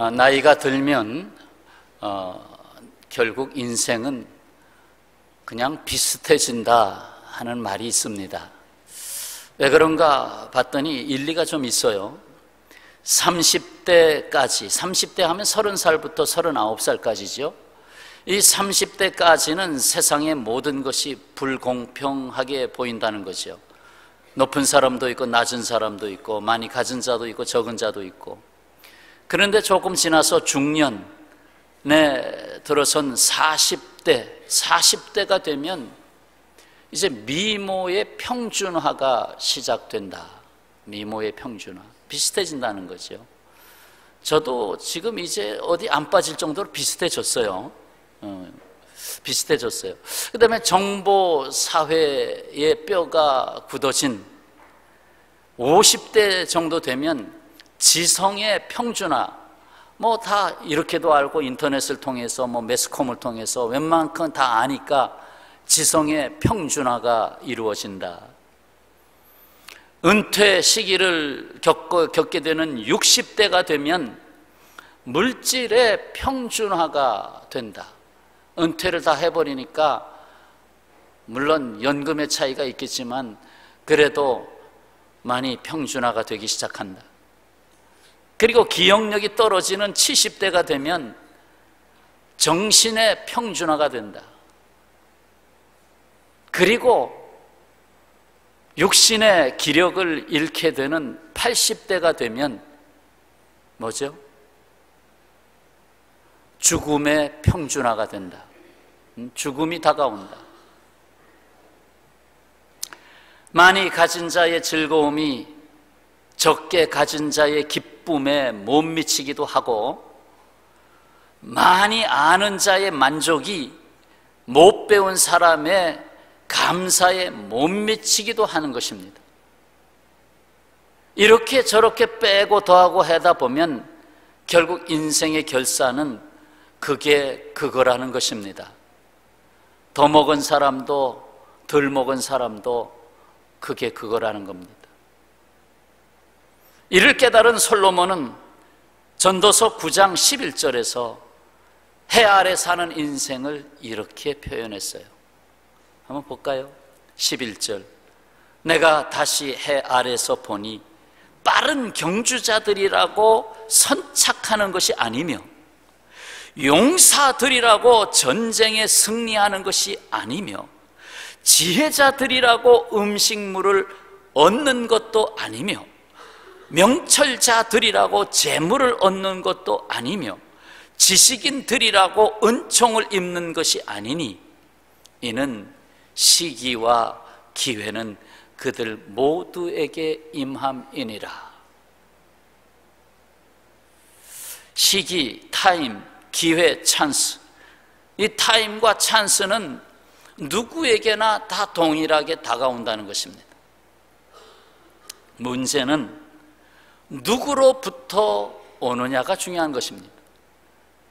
나이가 들면 결국 인생은 그냥 비슷해진다 하는 말이 있습니다. 왜 그런가 봤더니 일리가 좀 있어요. 30대까지, 30대 하면 30살부터 39살까지죠. 이 30대까지는 세상의 모든 것이 불공평하게 보인다는 거죠. 높은 사람도 있고 낮은 사람도 있고 많이 가진 자도 있고 적은 자도 있고. 그런데 조금 지나서 중년에 들어선 40대가 되면 이제 미모의 평준화가 시작된다. 미모의 평준화, 비슷해진다는 거죠. 저도 지금 이제 어디 안 빠질 정도로 비슷해졌어요. 비슷해졌어요. 그 다음에 정보사회의 뼈가 굳어진 50대 정도 되면 지성의 평준화, 뭐 다 이렇게도 알고 인터넷을 통해서 뭐 매스컴을 통해서 웬만큼 다 아니까 지성의 평준화가 이루어진다. 은퇴 시기를 겪게 되는 60대가 되면 물질의 평준화가 된다. 은퇴를 다 해버리니까 물론 연금의 차이가 있겠지만 그래도 많이 평준화가 되기 시작한다. 그리고 기억력이 떨어지는 70대가 되면 정신의 평준화가 된다. 그리고 육신의 기력을 잃게 되는 80대가 되면 뭐죠? 죽음의 평준화가 된다. 죽음이 다가온다. 많이 가진 자의 즐거움이 적게 가진 자의 기쁨에 못 미치기도 하고, 많이 아는 자의 만족이 못 배운 사람의 감사에 못 미치기도 하는 것입니다. 이렇게 저렇게 빼고 더하고 하다 보면 결국 인생의 결산은 그게 그거라는 것입니다. 더 먹은 사람도 덜 먹은 사람도 그게 그거라는 겁니다. 이를 깨달은 솔로몬은 전도서 9장 11절에서 해 아래 사는 인생을 이렇게 표현했어요. 한번 볼까요? 11절. 내가 다시 해 아래서 보니 빠른 경주자들이라고 선착하는 것이 아니며 용사들이라고 전쟁에 승리하는 것이 아니며 지혜자들이라고 음식물을 얻는 것도 아니며 명철자들이라고 재물을 얻는 것도 아니며 지식인들이라고 은총을 입는 것이 아니니 이는 시기와 기회는 그들 모두에게 임함이니라. 시기, 타임, 기회, 찬스. 이 타임과 찬스는 누구에게나 다 동일하게 다가온다는 것입니다. 문제는 누구로부터 오느냐가 중요한 것입니다.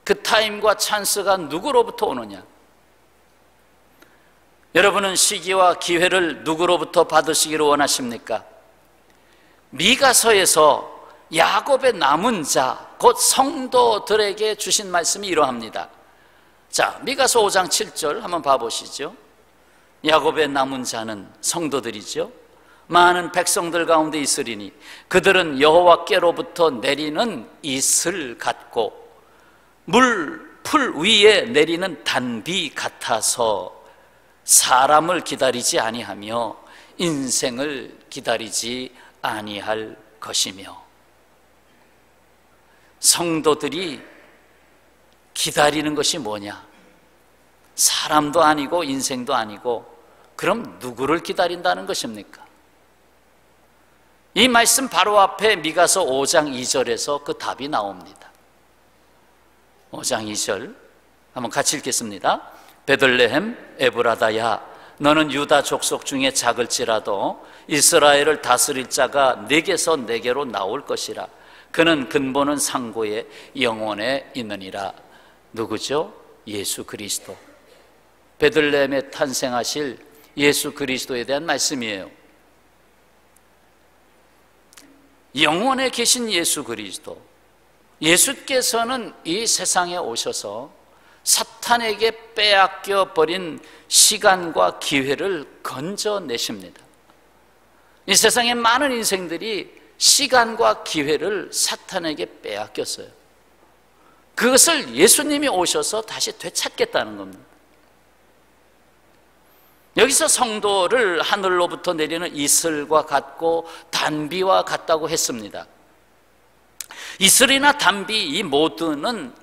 그 타임과 찬스가 누구로부터 오느냐. 여러분은 시기와 기회를 누구로부터 받으시기를 원하십니까? 미가서에서 야곱의 남은 자, 곧 성도들에게 주신 말씀이 이러합니다. 자, 미가서 5장 7절 한번 봐보시죠. 야곱의 남은 자는 성도들이죠. 많은 백성들 가운데 있으리니 그들은 여호와께로부터 내리는 이슬 같고 풀 위에 내리는 단비 같아서 사람을 기다리지 아니하며 인생을 기다리지 아니할 것이며. 성도들이 기다리는 것이 뭐냐? 사람도 아니고 인생도 아니고 그럼 누구를 기다린다는 것입니까? 이 말씀 바로 앞에 미가서 5장 2절에서 그 답이 나옵니다. 5장 2절 한번 같이 읽겠습니다. 베들레헴 에브라다야, 너는 유다 족속 중에 작을지라도 이스라엘을 다스릴 자가 네게서 네게로 나올 것이라. 그는 근본은 상고에 영원에 있느니라. 누구죠? 예수 그리스도. 베들레헴에 탄생하실 예수 그리스도에 대한 말씀이에요. 영원에 계신 예수 그리스도. 예수께서는 이 세상에 오셔서 사탄에게 빼앗겨 버린 시간과 기회를 건져내십니다. 이 세상의 많은 인생들이 시간과 기회를 사탄에게 빼앗겼어요. 그것을 예수님이 오셔서 다시 되찾겠다는 겁니다. 여기서 성도를 하늘로부터 내리는 이슬과 같고 단비와 같다고 했습니다. 이슬이나 단비 이 모두는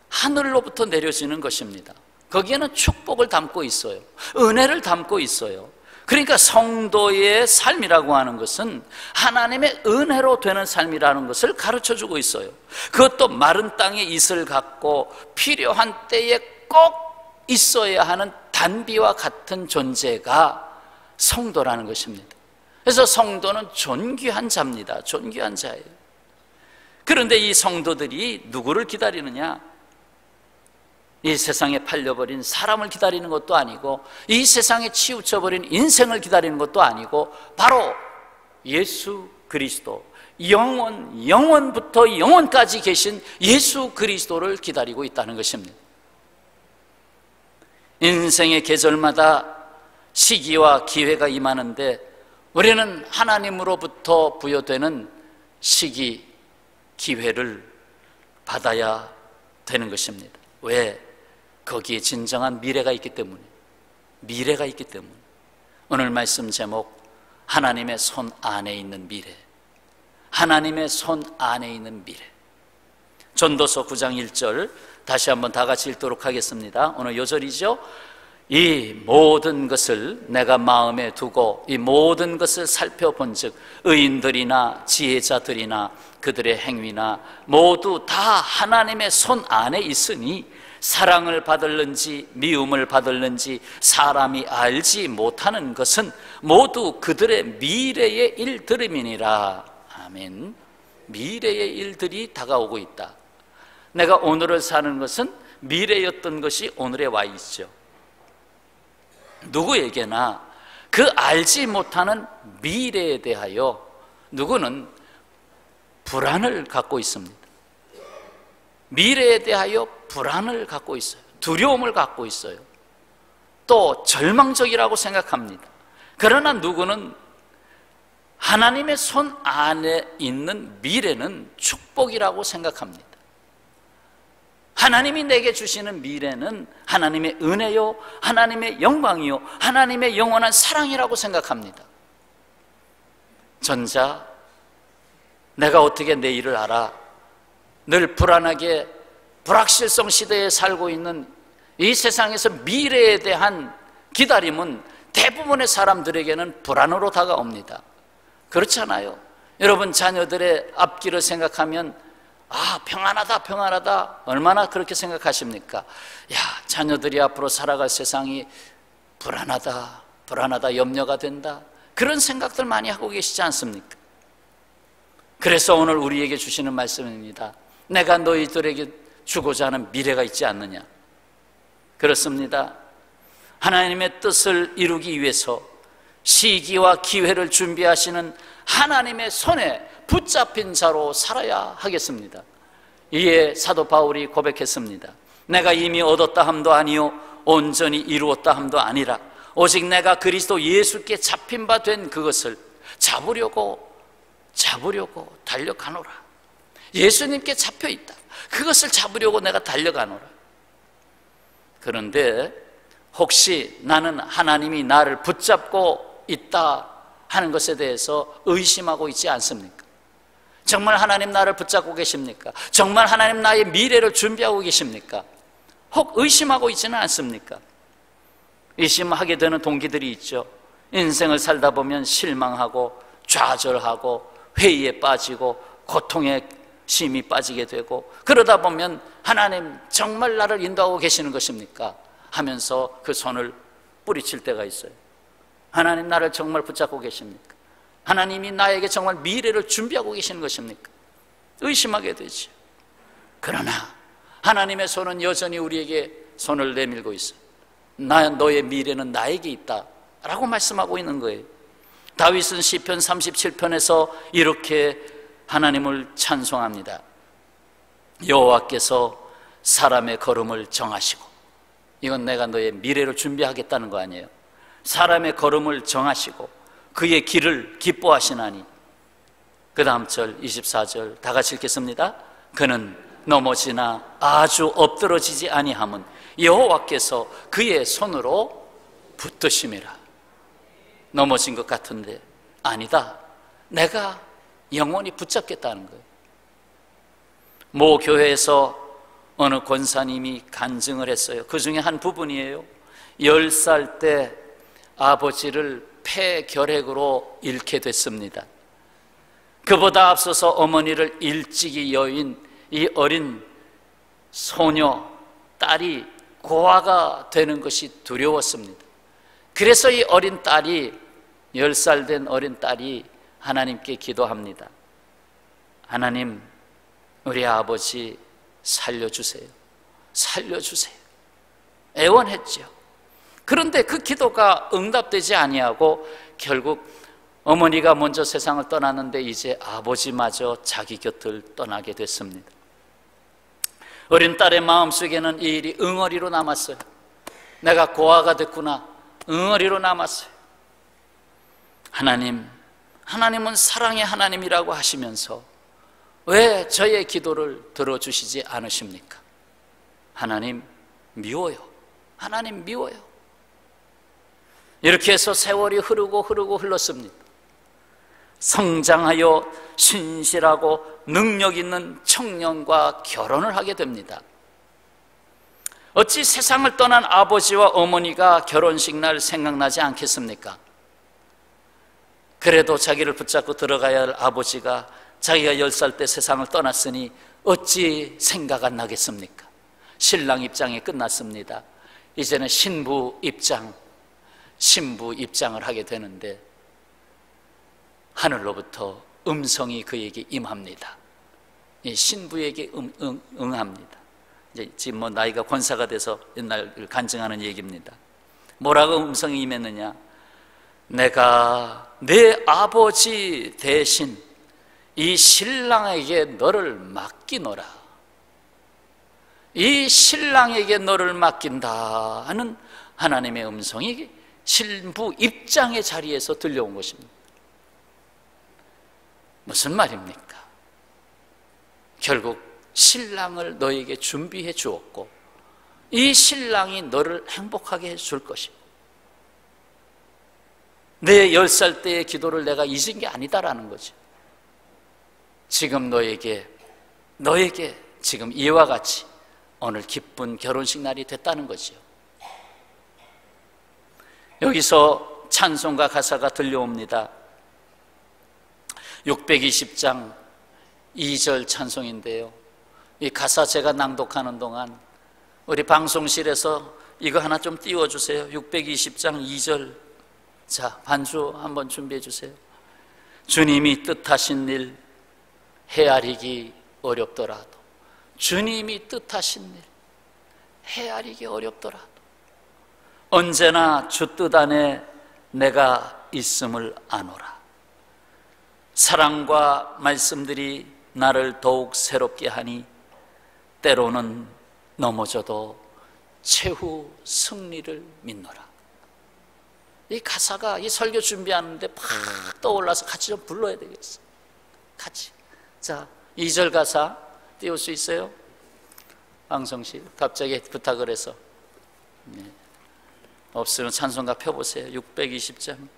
하늘로부터 내려지는 것입니다. 거기에는 축복을 담고 있어요. 은혜를 담고 있어요. 그러니까 성도의 삶이라고 하는 것은 하나님의 은혜로 되는 삶이라는 것을 가르쳐주고 있어요. 그것도 마른 땅의 이슬 같고 필요한 때에 꼭 있어야 하는 단비와 같은 존재가 성도라는 것입니다. 그래서 성도는 존귀한 자입니다. 존귀한 자예요. 그런데 이 성도들이 누구를 기다리느냐? 이 세상에 팔려버린 사람을 기다리는 것도 아니고 이 세상에 치우쳐버린 인생을 기다리는 것도 아니고 바로 예수 그리스도, 영원부터 영원까지 계신 예수 그리스도를 기다리고 있다는 것입니다. 인생의 계절마다 시기와 기회가 임하는데 우리는 하나님으로부터 부여되는 시기, 기회를 받아야 되는 것입니다. 왜? 거기에 진정한 미래가 있기 때문에. 미래가 있기 때문에. 오늘 말씀 제목, 하나님의 손 안에 있는 미래. 하나님의 손 안에 있는 미래. 전도서 9장 1절 다시 한번 다 같이 읽도록 하겠습니다. 오늘 요절이죠. 이 모든 것을 내가 마음에 두고 이 모든 것을 살펴본 즉 의인들이나 지혜자들이나 그들의 행위나 모두 다 하나님의 손 안에 있으니 사랑을 받을는지 미움을 받을는지 사람이 알지 못하는 것은 모두 그들의 미래의 일들임이니라. 아멘. 미래의 일들이 다가오고 있다. 내가 오늘을 사는 것은 미래였던 것이 오늘에 와 있죠. 누구에게나 그 알지 못하는 미래에 대하여 누구는 불안을 갖고 있습니다. 미래에 대하여 불안을 갖고 있어요. 두려움을 갖고 있어요. 또 절망적이라고 생각합니다. 그러나 누구는 하나님의 손 안에 있는 미래는 축복이라고 생각합니다. 하나님이 내게 주시는 미래는 하나님의 은혜요, 하나님의 영광이요, 하나님의 영원한 사랑이라고 생각합니다. 전자, 내가 어떻게 내일을 알아? 늘 불안하게 불확실성 시대에 살고 있는 이 세상에서 미래에 대한 기다림은 대부분의 사람들에게는 불안으로 다가옵니다. 그렇지 않아요? 여러분 자녀들의 앞길을 생각하면 평안하다 평안하다 얼마나 그렇게 생각하십니까? 야, 자녀들이 앞으로 살아갈 세상이 불안하다 염려가 된다, 그런 생각들 많이 하고 계시지 않습니까? 그래서 오늘 우리에게 주시는 말씀입니다. 내가 너희들에게 주고자 하는 미래가 있지 않느냐? 그렇습니다. 하나님의 뜻을 이루기 위해서 시기와 기회를 준비하시는 하나님의 손에 붙잡힌 자로 살아야 하겠습니다. 이에 사도 바울이 고백했습니다. 내가 이미 얻었다 함도 아니요 온전히 이루었다 함도 아니라 오직 내가 그리스도 예수께 잡힌 바 된 그것을 잡으려고 달려가노라. 예수님께 잡혀있다. 그것을 잡으려고 내가 달려가노라. 그런데 혹시 나는 하나님이 나를 붙잡고 있다 하는 것에 대해서 의심하고 있지 않습니까? 정말 하나님 나를 붙잡고 계십니까? 정말 하나님 나의 미래를 준비하고 계십니까? 혹 의심하고 있지는 않습니까? 의심하게 되는 동기들이 있죠. 인생을 살다 보면 실망하고 좌절하고 회의에 빠지고 고통에 심히 빠지게 되고, 그러다 보면 하나님 정말 나를 인도하고 계시는 것입니까? 하면서 그 손을 뿌리칠 때가 있어요. 하나님 나를 정말 붙잡고 계십니까? 하나님이 나에게 정말 미래를 준비하고 계시는 것입니까? 의심하게 되죠. 그러나 하나님의 손은 여전히 우리에게 손을 내밀고 있어요. 너의 미래는 나에게 있다 라고 말씀하고 있는 거예요. 다윗은 시편 37편에서 이렇게 하나님을 찬송합니다. 여호와께서 사람의 걸음을 정하시고, 이건 내가 너의 미래를 준비하겠다는 거 아니에요. 사람의 걸음을 정하시고 그의 길을 기뻐하시나니. 그 다음 절 24절 다 같이 읽겠습니다. 그는 넘어지나 아주 엎드러지지 아니함은 여호와께서 그의 손으로 붙드심이라. 넘어진 것 같은데 아니다, 내가 영원히 붙잡겠다는 거예요. 모 교회에서 어느 권사님이 간증을 했어요. 그 중에 한 부분이에요. 10살 때 아버지를 폐결핵으로 잃게 됐습니다. 그보다 앞서서 어머니를 일찍이 여인 이 어린 소녀, 딸이 고아가 되는 것이 두려웠습니다. 그래서 이 어린 딸이, 10살 된 어린 딸이 하나님께 기도합니다. 하나님, 우리 아버지 살려주세요. 살려주세요. 애원했죠. 그런데 그 기도가 응답되지 아니하고 결국 어머니가 먼저 세상을 떠났는데 이제 아버지마저 자기 곁을 떠나게 됐습니다. 어린 딸의 마음속에는 이 일이 응어리로 남았어요. 내가 고아가 됐구나. 응어리로 남았어요. 하나님은 사랑의 하나님이라고 하시면서 왜 저의 기도를 들어주시지 않으십니까? 하나님 미워요. 하나님 미워요. 이렇게 해서 세월이 흐르고 흘렀습니다. 성장하여 신실하고 능력 있는 청년과 결혼을 하게 됩니다. 어찌 세상을 떠난 아버지와 어머니가 결혼식 날 생각나지 않겠습니까? 그래도 자기를 붙잡고 들어가야 할 아버지가 자기가 10살 때 세상을 떠났으니 어찌 생각 안 나겠습니까? 신랑 입장이 끝났습니다. 이제는 신부 입장을 하게 되는데 하늘로부터 음성이 그에게 임합니다. 이 신부에게 응합니다. 이제 지금 뭐 나이가 권사가 돼서 옛날 간증하는 얘기입니다. 뭐라고 음성이 임했느냐? 내가 내 아버지 대신 이 신랑에게 너를 맡기노라. 이 신랑에게 너를 맡긴다 하는 하나님의 음성이 신부 입장의 자리에서 들려온 것입니다. 무슨 말입니까? 결국 신랑을 너에게 준비해 주었고 이 신랑이 너를 행복하게 해줄 것이고 내 10살 때의 기도를 내가 잊은 게 아니다라는 거죠. 지금 너에게 지금 이와 같이 오늘 기쁜 결혼식 날이 됐다는 거죠. 여기서 찬송가 가사가 들려옵니다. 620장 2절 찬송인데요, 이 가사 제가 낭독하는 동안 우리 방송실에서 이거 하나 좀 띄워주세요. 620장 2절. 자, 반주 한번 준비해 주세요. 주님이 뜻하신 일 헤아리기 어렵더라도, 주님이 뜻하신 일 헤아리기 어렵더라도 언제나 주 뜻 안에 내가 있음을 아노라. 사랑과 말씀들이 나를 더욱 새롭게 하니 때로는 넘어져도 최후 승리를 믿노라. 이 가사가 이 설교 준비하는데 팍 떠올라서 같이 좀 불러야 되겠어요. 같이. 자, 2절 가사 띄울 수 있어요? 방송실 갑자기 부탁을 해서. 네. 없으면 찬송가 펴보세요. 620장.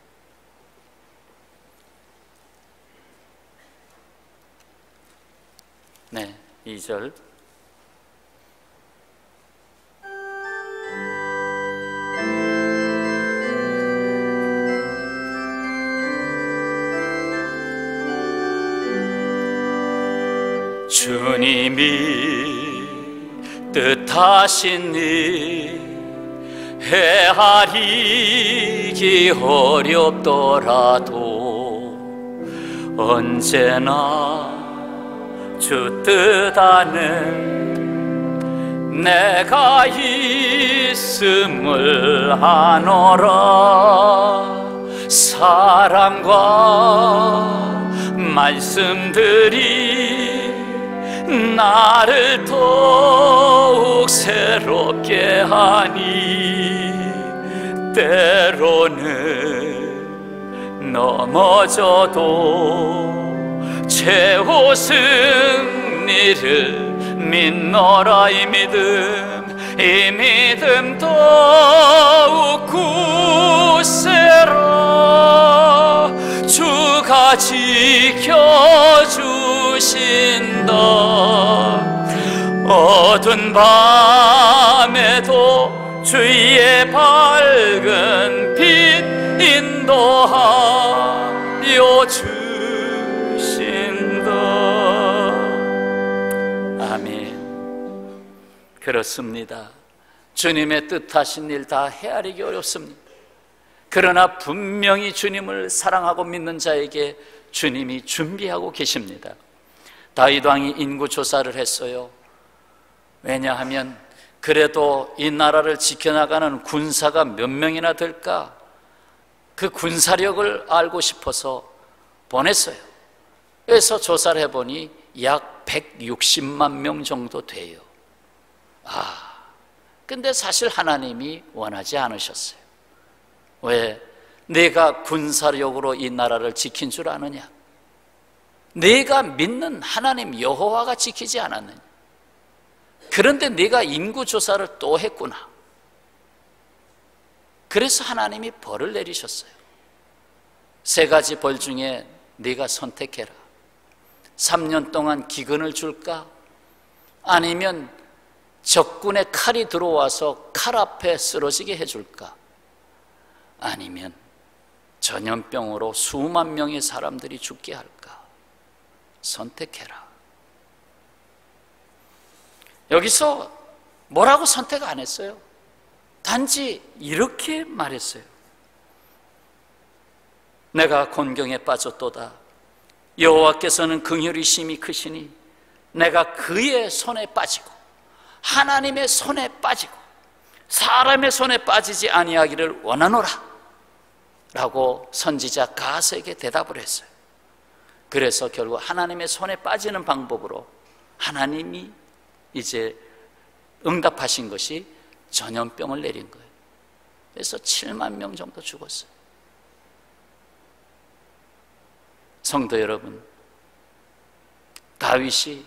네, 2절. 주님이 뜻하신 일 헤아리기 어렵더라도 언제나 주 뜻 안에 내가 있음을 아노라. 사랑과 말씀들이 나를 더욱 새롭게 하니 때로는 넘어져도 최후 승리를 믿노라. 이 믿음 더욱 굳세라. 주가 지켜주신다. 어두운 밤에도 주의 밝은 빛 인도하여 주신다. 아멘. 그렇습니다. 주님의 뜻하신 일 다 헤아리기 어렵습니다. 그러나 분명히 주님을 사랑하고 믿는 자에게 주님이 준비하고 계십니다. 다윗 왕이 인구 조사를 했어요. 왜냐하면 그래도 이 나라를 지켜나가는 군사가 몇 명이나 될까? 그 군사력을 알고 싶어서 보냈어요. 그래서 조사를 해보니 약 160만 명 정도 돼요. 근데 사실 하나님이 원하지 않으셨어요. 왜? 내가 군사력으로 이 나라를 지킨 줄 아느냐? 내가 믿는 하나님 여호와가 지키지 않았느냐? 그런데 네가 인구조사를 또 했구나. 그래서 하나님이 벌을 내리셨어요. 3가지 벌 중에 네가 선택해라. 3년 동안 기근을 줄까? 아니면 적군의 칼이 들어와서 칼 앞에 쓰러지게 해줄까? 아니면 전염병으로 수만 명의 사람들이 죽게 할까? 선택해라. 여기서 뭐라고 선택 안 했어요. 단지 이렇게 말했어요. 내가 곤경에 빠졌도다. 여호와께서는 긍휼이 심히 크시니 내가 그의 손에 빠지고 하나님의 손에 빠지고 사람의 손에 빠지지 아니하기를 원하노라 라고 선지자 가스에게 대답을 했어요. 그래서 결국 하나님의 손에 빠지는 방법으로 하나님이 이제 응답하신 것이 전염병을 내린 거예요. 그래서 7만 명 정도 죽었어요. 성도 여러분, 다윗이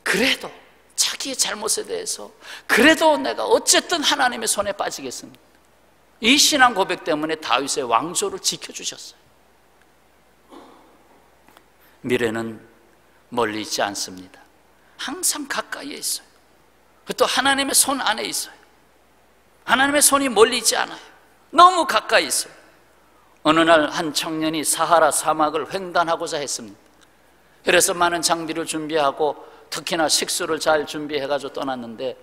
그래도 자기의 잘못에 대해서 그래도 내가 어쨌든 하나님의 손에 빠지겠습니다. 이 신앙 고백 때문에 다윗의 왕조를 지켜주셨어요. 미래는 멀리 있지 않습니다. 항상 가까이에 있어요. 또 하나님의 손 안에 있어요. 하나님의 손이 멀리 있지 않아요. 너무 가까이 있어요. 어느 날 한 청년이 사하라 사막을 횡단하고자 했습니다. 그래서 많은 장비를 준비하고 특히나 식수를 잘 준비해가지고 떠났는데,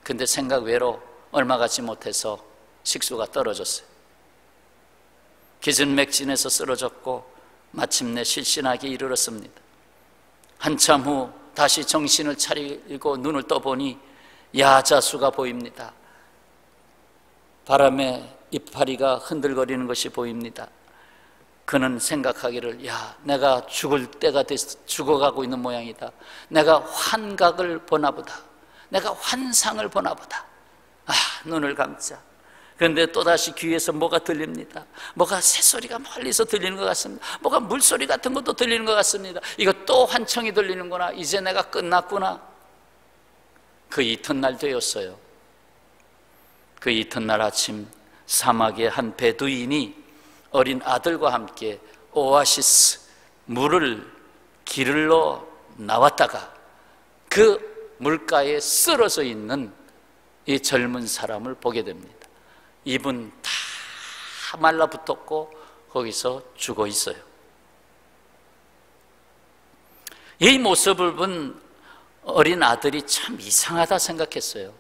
근데 생각 외로 얼마 가지 못해서 식수가 떨어졌어요. 기진맥진해서 쓰러졌고 마침내 실신하게 이르렀습니다. 한참 후 다시 정신을 차리고 눈을 떠보니 야자수가 보입니다. 바람에 이파리가 흔들거리는 것이 보입니다. 그는 생각하기를, 야, 내가 죽을 때가 돼서 죽어가고 있는 모양이다. 내가 환각을 보나보다. 내가 환상을 보나보다. 눈을 감자. 그런데 또다시 귀에서 뭐가 들립니다. 뭐가 새소리가 멀리서 들리는 것 같습니다. 뭐가 물소리 같은 것도 들리는 것 같습니다. 이거 또 환청이 들리는구나. 이제 내가 끝났구나. 그 이튿날 되었어요. 그 이튿날 아침 사막의 한 베두인이 어린 아들과 함께 오아시스 물을 길러 나왔다가 그 물가에 쓰러져 있는 이 젊은 사람을 보게 됩니다. 입은 다 말라붙었고 거기서 죽어 있어요. 이 모습을 본 어린 아들이 참 이상하다 생각했어요.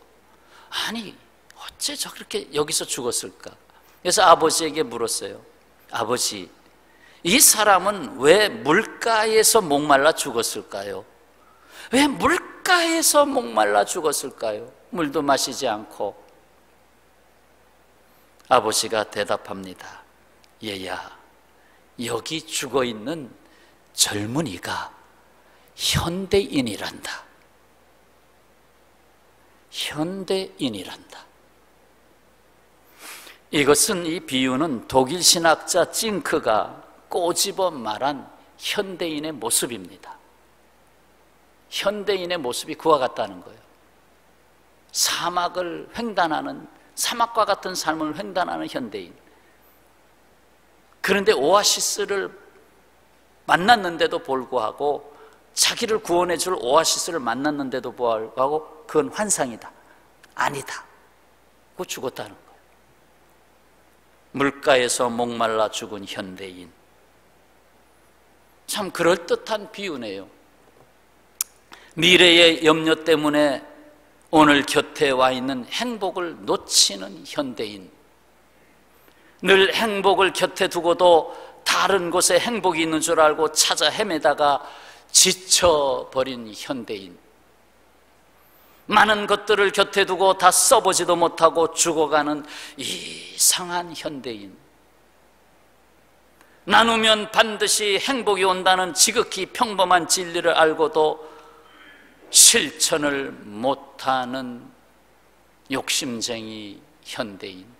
아니, 어째 저렇게 여기서 죽었을까? 그래서 아버지에게 물었어요. 아버지, 이 사람은 왜 물가에서 목말라 죽었을까요? 왜 물가에서 목말라 죽었을까요? 물도 마시지 않고. 아버지가 대답합니다. 얘야, 여기 죽어있는 젊은이가 현대인이란다. 현대인이란다. 이것은, 이 비유는 독일 신학자 찡크가 꼬집어 말한 현대인의 모습입니다. 현대인의 모습이 그와 같다는 거예요. 사막을 횡단하는, 사막과 같은 삶을 횡단하는 현대인. 그런데 오아시스를 만났는데도 불구하고, 자기를 구원해 줄 오아시스를 만났는데도 불구하고 그건 환상이다, 아니다, 그 죽었다는 거예요. 물가에서 목말라 죽은 현대인. 참 그럴듯한 비유네요. 미래의 염려 때문에 오늘 곁에 와 있는 행복을 놓치는 현대인. 늘 행복을 곁에 두고도 다른 곳에 행복이 있는 줄 알고 찾아 헤매다가 지쳐버린 현대인. 많은 것들을 곁에 두고 다 써보지도 못하고 죽어가는 이상한 현대인. 나누면 반드시 행복이 온다는 지극히 평범한 진리를 알고도 실천을 못하는 욕심쟁이 현대인.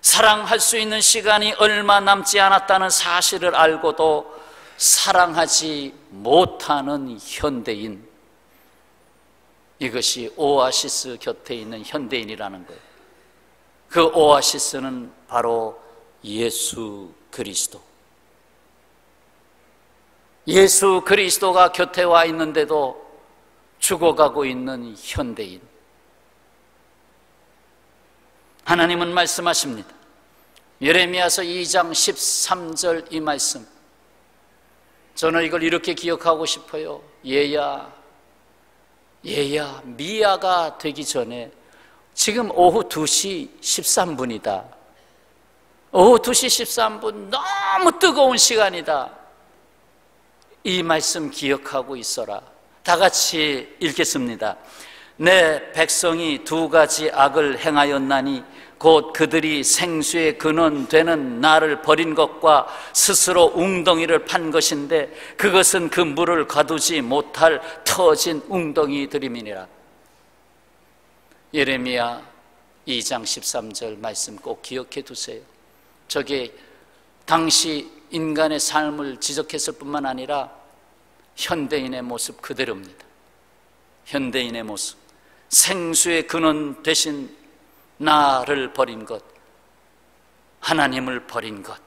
사랑할 수 있는 시간이 얼마 남지 않았다는 사실을 알고도 사랑하지 못하는 현대인. 이것이 오아시스 곁에 있는 현대인이라는 거예요. 그 오아시스는 바로 예수 그리스도. 예수 그리스도가 곁에 와 있는데도 죽어가고 있는 현대인. 하나님은 말씀하십니다. 예레미야서 2장 13절 이 말씀, 저는 이걸 이렇게 기억하고 싶어요. 얘야 미야가 되기 전에, 지금 오후 2시 13분이다. 오후 2시 13분, 너무 뜨거운 시간이다. 이 말씀 기억하고 있어라. 다 같이 읽겠습니다. 내 백성이 두 가지 악을 행하였나니 곧 그들이 생수의 근원 되는 나를 버린 것과 스스로 웅덩이를 판 것인데 그것은 그 물을 가두지 못할 터진 웅덩이들임이니라. 예레미야 2장 13절 말씀 꼭 기억해 두세요. 저게 당시 인간의 삶을 지적했을 뿐만 아니라 현대인의 모습 그대로입니다. 현대인의 모습. 생수의 근원 되신 나를 버린 것, 하나님을 버린 것,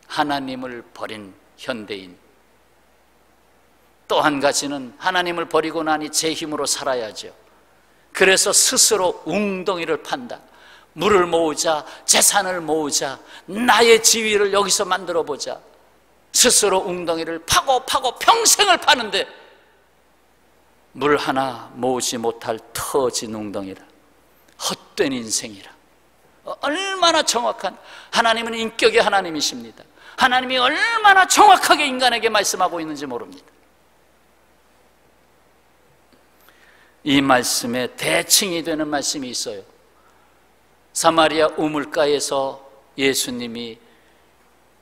하나님을 버린 현대인. 또 한 가지는 하나님을 버리고 나니 제 힘으로 살아야죠. 그래서 스스로 웅덩이를 판다. 물을 모으자, 재산을 모으자, 나의 지위를 여기서 만들어 보자. 스스로 웅덩이를 파고 평생을 파는데 물 하나 모으지 못할 터진 웅덩이라. 헛된 인생이라. 얼마나 정확한, 하나님은 인격의 하나님이십니다. 하나님이 얼마나 정확하게 인간에게 말씀하고 있는지 모릅니다. 이 말씀에 대칭이 되는 말씀이 있어요. 사마리아 우물가에서 예수님이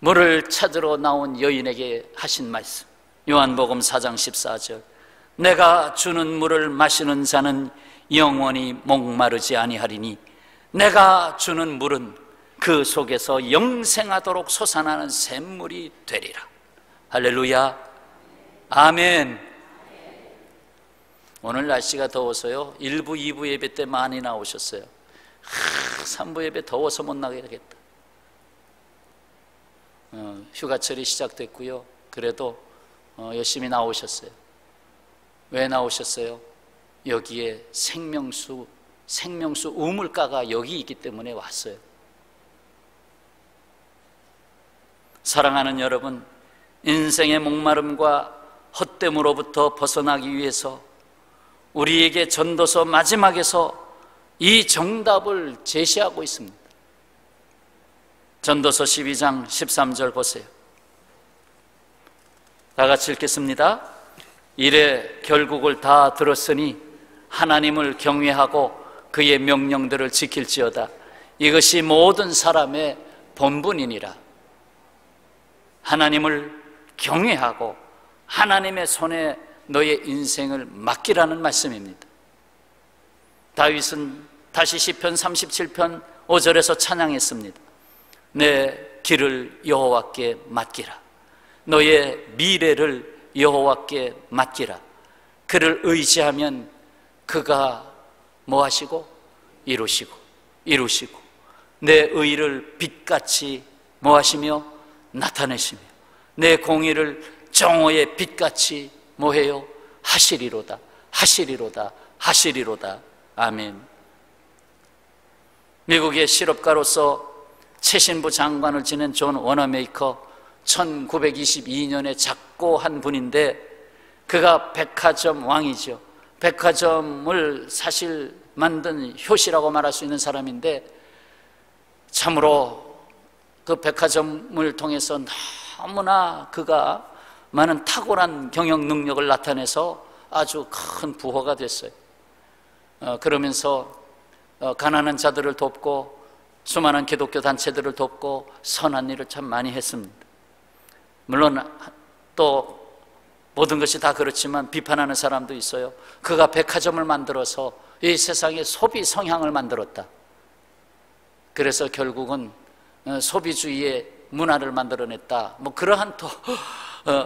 물을 찾으러 나온 여인에게 하신 말씀, 요한복음 4장 14절, 내가 주는 물을 마시는 자는 영원히 목마르지 아니하리니 내가 주는 물은 그 속에서 영생하도록 솟아나는 샘물이 되리라. 할렐루야, 아멘. 오늘 날씨가 더워서요 1부, 2부 예배 때 많이 나오셨어요. 3부 예배 더워서 못 나가겠다. 휴가철이 시작됐고요. 그래도 열심히 나오셨어요. 왜 나오셨어요? 여기에 생명수 우물가가 여기 있기 때문에 왔어요. 사랑하는 여러분, 인생의 목마름과 헛됨으로부터 벗어나기 위해서 우리에게 전도서 마지막에서 이 정답을 제시하고 있습니다. 전도서 12장 13절 보세요. 다 같이 읽겠습니다. 이래 결국을 다 들었으니 하나님을 경외하고 그의 명령들을 지킬지어다. 이것이 모든 사람의 본분이니라. 하나님을 경외하고 하나님의 손에 너의 인생을 맡기라는 말씀입니다. 다윗은 다시 시편 37편 5절에서 찬양했습니다. 내 길을 여호와께 맡기라. 너의 미래를 여호와께 맡기라. 그를 의지하면 그가 뭐 하시고? 이루시고 내 의를 빛같이 뭐 하시며? 나타내시며 내 공의를 정오의 빛같이 뭐 해요? 하시리로다. 아멘. 미국의 실업가로서 최신부 장관을 지낸 존 워너메이커, 1922년에 작고한 분인데 그가 백화점 왕이죠. 백화점을 사실 만든 효시라고 말할 수 있는 사람인데 참으로 그 백화점을 통해서 너무나 그가 많은 탁월한 경영 능력을 나타내서 아주 큰 부호가 됐어요. 그러면서 가난한 자들을 돕고 수많은 기독교 단체들을 돕고 선한 일을 참 많이 했습니다. 물론 또 모든 것이 다 그렇지만 비판하는 사람도 있어요. 그가 백화점을 만들어서 이 세상에 소비 성향을 만들었다. 그래서 결국은 소비주의의 문화를 만들어냈다. 뭐 그러한 또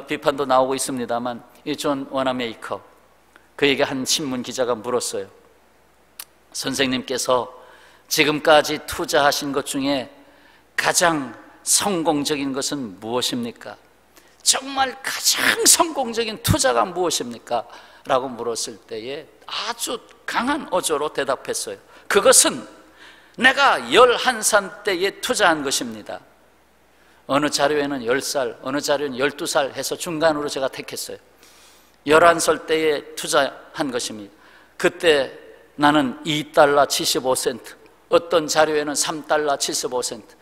비판도 나오고 있습니다만 이 존 워너메이커, 그에게 한 신문 기자가 물었어요. 선생님께서 지금까지 투자하신 것 중에 가장 성공적인 것은 무엇입니까? 정말 가장 성공적인 투자가 무엇입니까? 라고 물었을 때에 아주 강한 어조로 대답했어요. 그것은 내가 11살 때에 투자한 것입니다. 어느 자료에는 10살, 어느 자료는 12살 해서 중간으로 제가 택했어요. 11살 때에 투자한 것입니다. 그때 나는 2달러 75센트, 어떤 자료에는 3달러 75센트.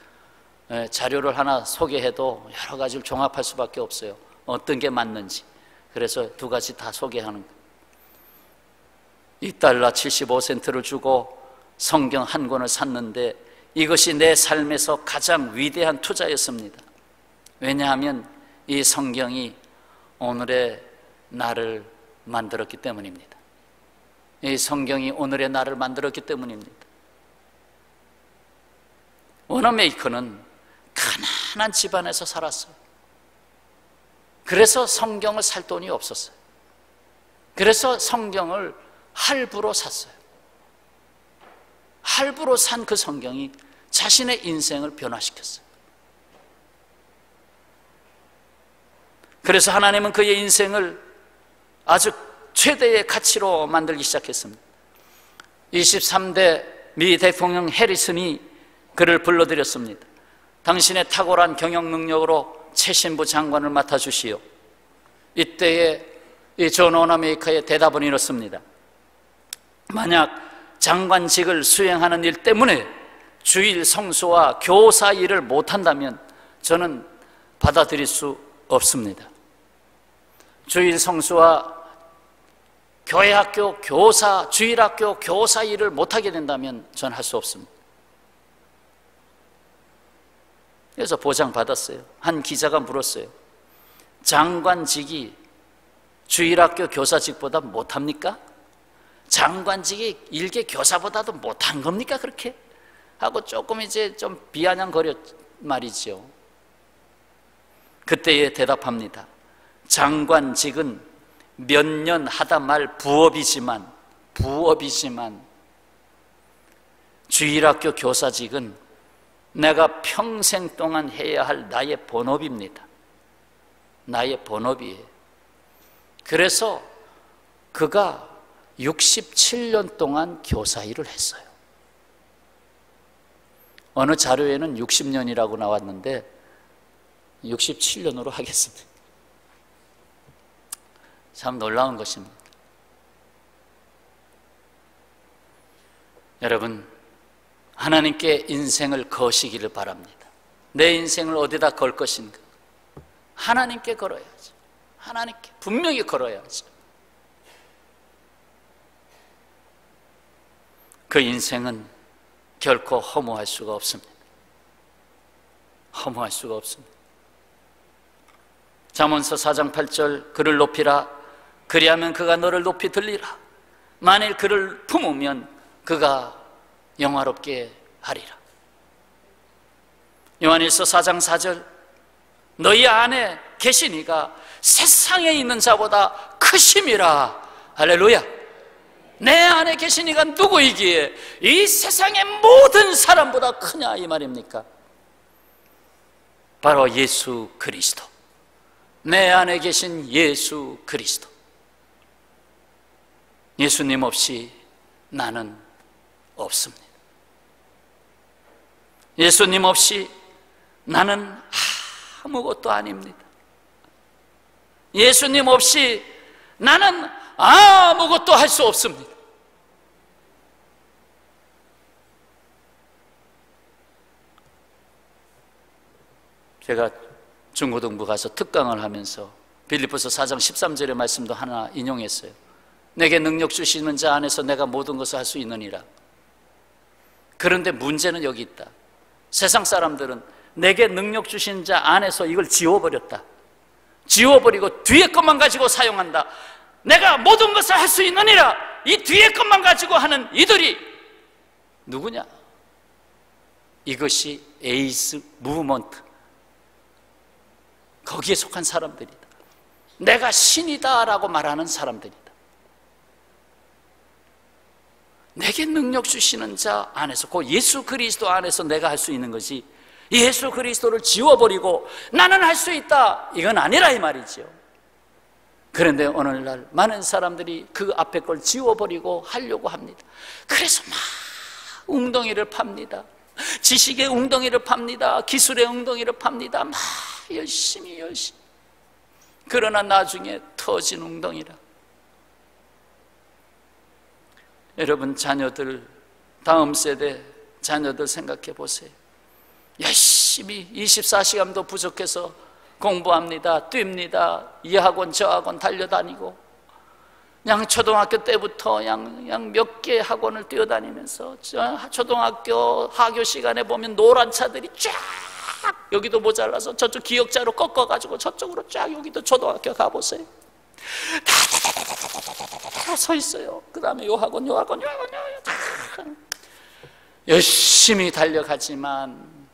자료를 하나 소개해도 여러 가지를 종합할 수밖에 없어요. 어떤 게 맞는지. 그래서 두 가지 다 소개하는 거예요. 2달러 75센트를 주고 성경 한 권을 샀는데 이것이 내 삶에서 가장 위대한 투자였습니다. 왜냐하면 이 성경이 오늘의 나를 만들었기 때문입니다. 이 성경이 오늘의 나를 만들었기 때문입니다. 워너메이커는 가난한 집안에서 살았어요. 그래서 성경을 살 돈이 없었어요. 그래서 성경을 할부로 샀어요. 할부로 산 그 성경이 자신의 인생을 변화시켰어요. 그래서 하나님은 그의 인생을 아주 최대의 가치로 만들기 시작했습니다. 23대 미 대통령 해리슨이 그를 불러들였습니다. 당신의 탁월한 경영 능력으로 최신부 장관을 맡아주시오. 이때에 이 존 워너메이커의 대답은 이렇습니다. 만약 장관직을 수행하는 일 때문에 주일 성수와 교사 일을 못한다면 저는 받아들일 수 없습니다. 주일 성수와 교회학교 교사, 주일학교 교사 일을 못하게 된다면 저는 할 수 없습니다. 그래서 보장받았어요. 한 기자가 물었어요. 장관직이 주일학교 교사직보다 못합니까? 장관직이 일개 교사보다도 못한 겁니까? 그렇게? 하고 조금 이제 좀 비아냥거렸 말이죠. 그때에 대답합니다. 장관직은 몇 년 하다 말 부업이지만 주일학교 교사직은 내가 평생 동안 해야 할 나의 본업입니다. 나의 본업이에요. 그래서 그가 67년 동안 교사 일을 했어요. 어느 자료에는 60년이라고 나왔는데 67년으로 하겠습니다. 참 놀라운 것입니다. 여러분, 하나님께 인생을 거시기를 바랍니다. 내 인생을 어디다 걸 것인가? 하나님께 걸어야죠. 하나님께 분명히 걸어야죠. 그 인생은 결코 허무할 수가 없습니다. 허무할 수가 없습니다. 잠언서 4장 8절 그를 높이라 그리하면 그가 너를 높이 들리라 만일 그를 품으면 그가 영화롭게 하리라. 요한일서 4장 4절 너희 안에 계신 이가 세상에 있는 자보다 크심이라. 할렐루야. 내 안에 계신 이가 누구이기에 이 세상의 모든 사람보다 크냐 이 말입니까? 바로 예수 그리스도, 내 안에 계신 예수 그리스도. 예수님 없이 나는 없습니다. 예수님 없이 나는 아무것도 아닙니다. 예수님 없이 나는 아무것도 할 수 없습니다. 제가 중고등부 가서 특강을 하면서 빌립보서 4장 13절의 말씀도 하나 인용했어요. 내게 능력 주시는 자 안에서 내가 모든 것을 할 수 있느니라. 그런데 문제는 여기 있다. 세상 사람들은 내게 능력 주신 자 안에서 이걸 지워버렸다. 지워버리고 뒤에 것만 가지고 사용한다. 내가 모든 것을 할 수 있느니라. 이 뒤에 것만 가지고 하는 이들이 누구냐? 이것이 에이스 무브먼트, 거기에 속한 사람들이다. 내가 신이다 라고 말하는 사람들이다. 내게 능력 주시는 자 안에서, 그 예수 그리스도 안에서 내가 할 수 있는 것이, 예수 그리스도를 지워버리고 나는 할 수 있다, 이건 아니라 이 말이죠. 그런데 오늘날 많은 사람들이 그 앞에 걸 지워버리고 하려고 합니다. 그래서 막 웅덩이를 팝니다. 지식의 웅덩이를 팝니다. 기술의 웅덩이를 팝니다. 막 열심히. 그러나 나중에 터진 웅덩이라. 여러분, 자녀들, 다음 세대 자녀들 생각해 보세요. 열심히 24시간도 부족해서 공부합니다. 뜁니다. 이 학원 저 학원 달려다니고, 그냥 초등학교 때부터 그냥 몇 개 학원을 뛰어다니면서, 초등학교 하교 시간에 보면 노란 차들이 쫙, 여기도 모자라서 저쪽 기역자로 꺾어가지고 저쪽으로 쫙, 여기도 초등학교 가보세요. 다 서 있어요. 그 다음에 요 학원 열심히 달려가지만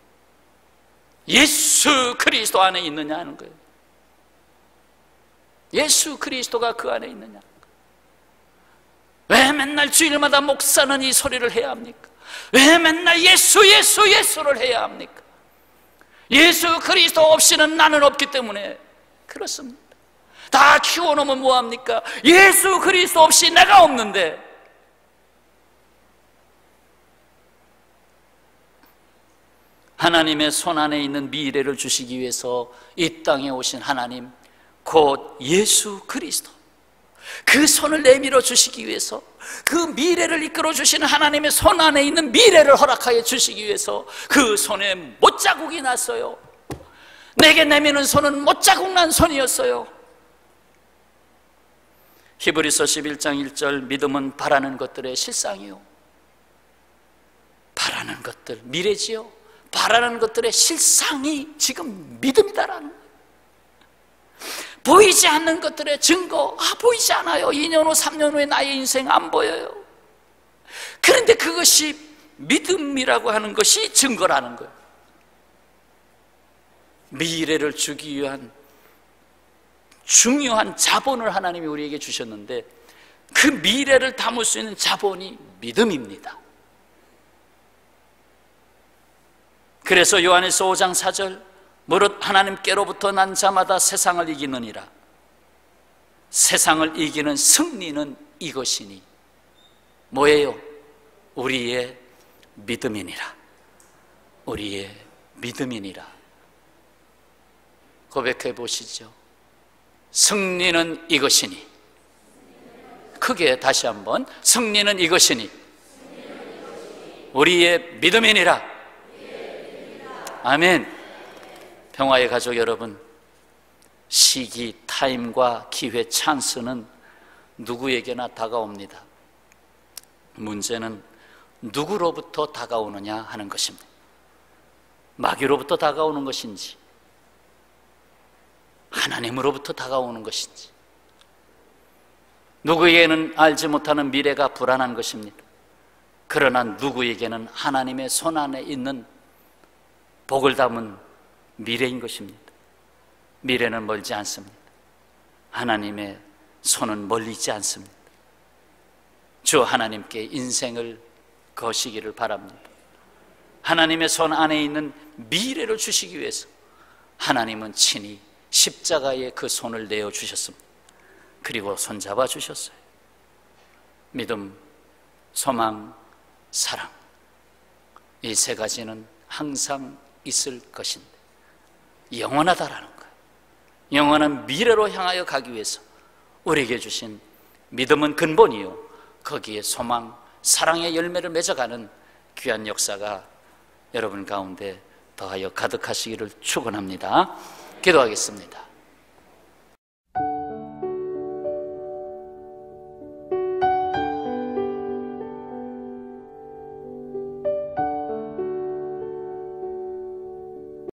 예수 그리스도 안에 있느냐 하는 거예요. 예수 그리스도가 그 안에 있느냐. 왜 맨날 주일마다 목사는 이 소리를 해야 합니까? 왜 맨날 예수를 해야 합니까? 예수 그리스도 없이는 나는 없기 때문에 그렇습니다. 다 키워놓으면 뭐합니까? 예수 그리스도 없이 내가 없는데. 하나님의 손 안에 있는 미래를 주시기 위해서 이 땅에 오신 하나님, 곧 예수 그리스도, 그 손을 내밀어 주시기 위해서, 그 미래를 이끌어 주시는 하나님의 손 안에 있는 미래를 허락하여 주시기 위해서 그 손에 못자국이 났어요. 내게 내미는 손은 못자국 난 손이었어요. 히브리서 11장 1절, 믿음은 바라는 것들의 실상이요. 바라는 것들, 미래지요. 바라는 것들의 실상이 지금 믿음이다라는 거예요. 보이지 않는 것들의 증거, 보이지 않아요. 2년 후, 3년 후에 나의 인생 안 보여요. 그런데 그것이 믿음이라고 하는 것이 증거라는 거예요. 미래를 주기 위한 중요한 자본을 하나님이 우리에게 주셨는데, 그 미래를 담을 수 있는 자본이 믿음입니다. 그래서 요한일서 5장 4절, 무릇 하나님께로부터 난 자마다 세상을 이기느니라. 세상을 이기는 승리는 이것이니 뭐예요? 우리의 믿음이니라. 우리의 믿음이니라. 고백해 보시죠. 승리는 이것이니. 크게 다시 한번, 승리는 이것이니 우리의 믿음이니라. 아멘. 평화의 가족 여러분, 시기, 타임과 기회, 찬스는 누구에게나 다가옵니다. 문제는 누구로부터 다가오느냐 하는 것입니다. 마귀로부터 다가오는 것인지, 하나님으로부터 다가오는 것인지, 누구에게는 알지 못하는 미래가 불안한 것입니다. 그러나 누구에게는 하나님의 손 안에 있는 복을 담은 미래인 것입니다. 미래는 멀지 않습니다. 하나님의 손은 멀리 있지 않습니다. 주 하나님께 인생을 거시기를 바랍니다. 하나님의 손 안에 있는 미래를 주시기 위해서 하나님은 친히 십자가에 그 손을 내어주셨습니다. 그리고 손잡아 주셨어요. 믿음, 소망, 사랑, 이 세 가지는 항상 있을 것인데 영원하다라는 거예요. 영원한 미래로 향하여 가기 위해서 우리에게 주신 믿음은 근본이요, 거기에 소망, 사랑의 열매를 맺어가는 귀한 역사가 여러분 가운데 더하여 가득하시기를 축원합니다. 기도하겠습니다.